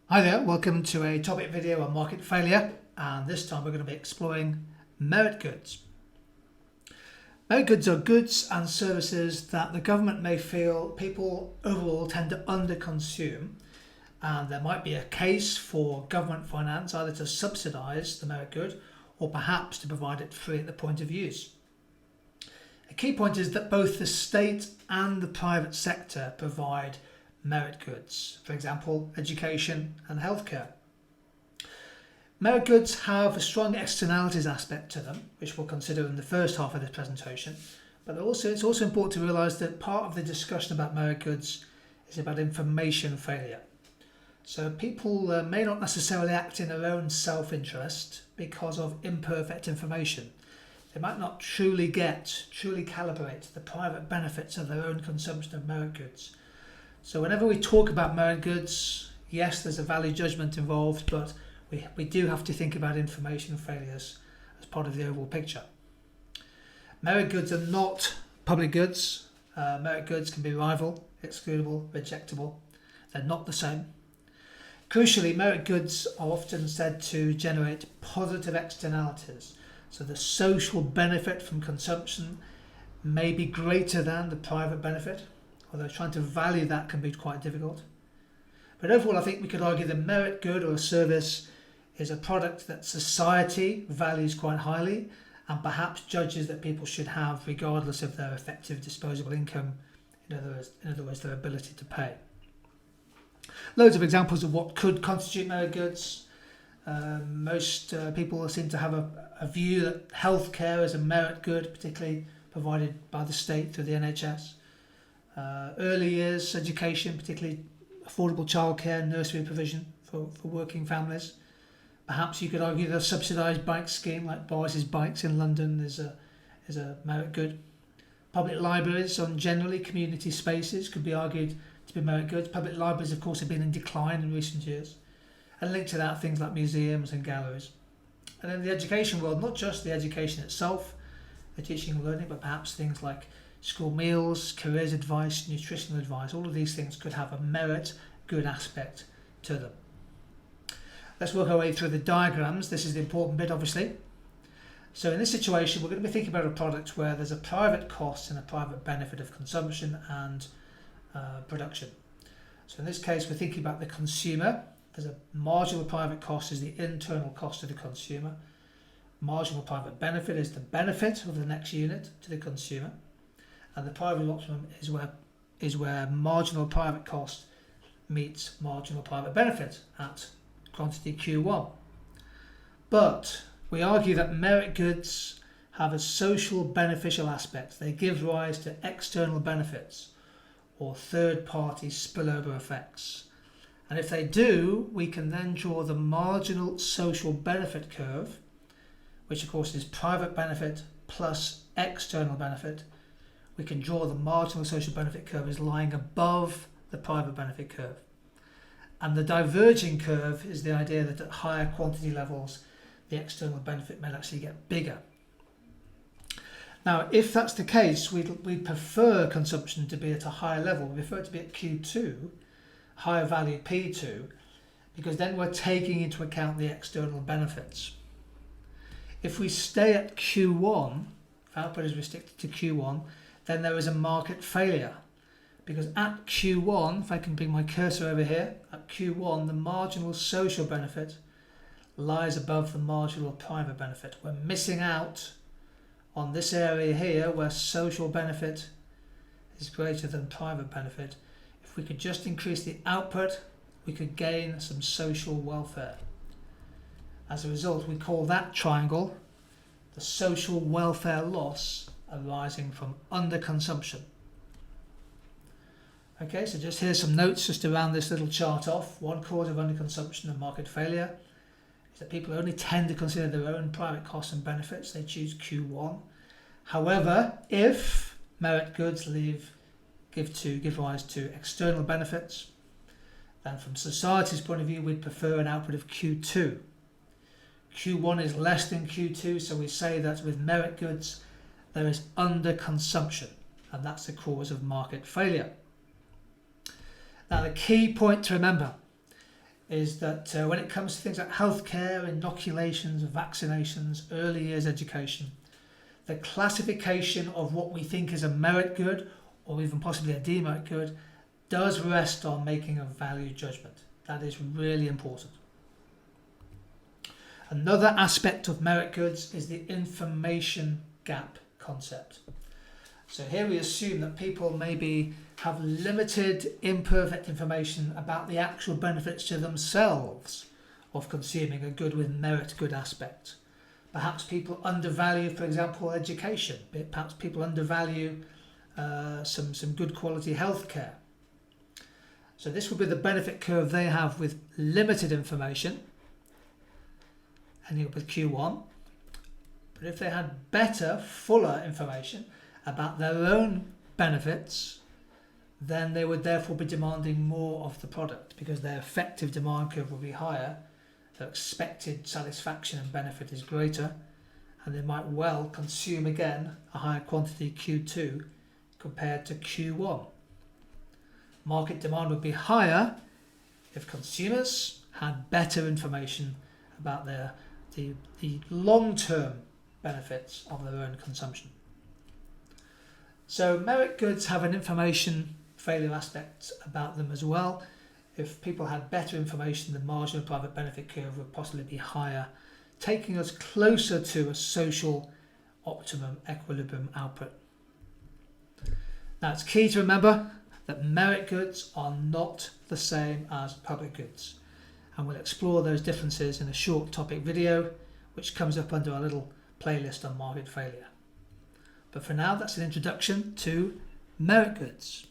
Hi there, welcome to a topic video on market failure, and this time we're going to be exploring merit goods. Merit goods are goods and services that the government may feel people overall tend to underconsume, and there might be a case for government finance either to subsidise the merit good or perhaps to provide it free at the point of use. A key point is that both the state and the private sector provide merit goods, for example, education and healthcare. Merit goods have a strong externalities aspect to them, which we'll consider in the first half of this presentation, but it's also important to realise that part of the discussion about merit goods is about information failure. So people may not necessarily act in their own self-interest because of imperfect information. They might not truly calibrate the private benefits of their own consumption of merit goods. So whenever we talk about merit goods, yes, there's a value judgment involved, but we do have to think about information failures as part of the overall picture. Merit goods are not public goods. Merit goods can be rival, excludable, rejectable. They're not the same. Crucially, merit goods are often said to generate positive externalities. So the social benefit from consumption may be greater than the private benefit, although trying to value that can be quite difficult. But overall, I think we could argue the merit good or a service is a product that society values quite highly and perhaps judges that people should have regardless of their effective disposable income, in other words, their ability to pay. Loads of examples of what could constitute merit goods. Most people seem to have a view that healthcare is a merit good, particularly provided by the state through the NHS. Early years education, particularly affordable childcare, nursery provision for working families. Perhaps you could argue the subsidised bike scheme like Boris's Bikes in London is a merit good. Public libraries on generally community spaces could be argued to be merit goods. Public libraries, of course, have been in decline in recent years. And linked to that, things like museums and galleries. And in the education world, not just the education itself, the teaching and learning, but perhaps things like school meals, careers advice, nutritional advice, all of these things could have a merit good aspect to them. Let's work our way through the diagrams. This is the important bit, obviously. So in this situation, we're going to be thinking about a product where there's a private cost and a private benefit of consumption and production. So in this case, we're thinking about the consumer. There's a marginal private cost is the internal cost of the consumer. Marginal private benefit is the benefit of the next unit to the consumer. And the private optimum is where marginal private cost meets marginal private benefit at quantity Q1. But we argue that merit goods have a social beneficial aspect. They give rise to external benefits or third-party spillover effects. And if they do, we can then draw the marginal social benefit curve, which of course is private benefit plus external benefit. We can draw the marginal social benefit curve as lying above the private benefit curve. And the diverging curve is the idea that at higher quantity levels, the external benefit may actually get bigger. Now, if that's the case, we prefer consumption to be at a higher level. We prefer it to be at Q2, higher value P2, because then we're taking into account the external benefits. If we stay at Q1, if output is restricted to Q1, then there is a market failure, because at Q1, if I can bring my cursor over here, at Q1 the marginal social benefit lies above the marginal private benefit. We're missing out on this area here where social benefit is greater than private benefit. If we could just increase the output, we could gain some social welfare. As a result, we call that triangle the social welfare loss arising from underconsumption. Okay, so just here's some notes just to round this little chart off. One cause of underconsumption and market failure is that people only tend to consider their own private costs and benefits. They choose Q1. However, if merit goods give rise to external benefits, then from society's point of view, we'd prefer an output of Q2. Q1 is less than Q2, so we say that with merit goods, there is underconsumption, and that's the cause of market failure. Now, the key point to remember is that when it comes to things like healthcare, inoculations, vaccinations, early years education, the classification of what we think is a merit good or even possibly a demerit good does rest on making a value judgment. That is really important. Another aspect of merit goods is the information gap concept. So here we assume that people maybe have limited, imperfect information about the actual benefits to themselves of consuming a good with merit good aspect. Perhaps people undervalue, for example, education. Perhaps people undervalue some good quality healthcare. So this would be the benefit curve they have with limited information, ending up with Q1. But if they had better, fuller information about their own benefits, then they would therefore be demanding more of the product because their effective demand curve will be higher, their expected satisfaction and benefit is greater, and they might well consume again a higher quantity Q2 compared to Q1. Market demand would be higher if consumers had better information about the long-term benefits of their own consumption. So merit goods have an information failure aspect about them as well. If people had better information, the marginal private benefit curve would possibly be higher, taking us closer to a social optimum equilibrium output. Now it's key to remember that merit goods are not the same as public goods, and we'll explore those differences in a short topic video which comes up under our little playlist on market failure. But for now, that's an introduction to merit goods.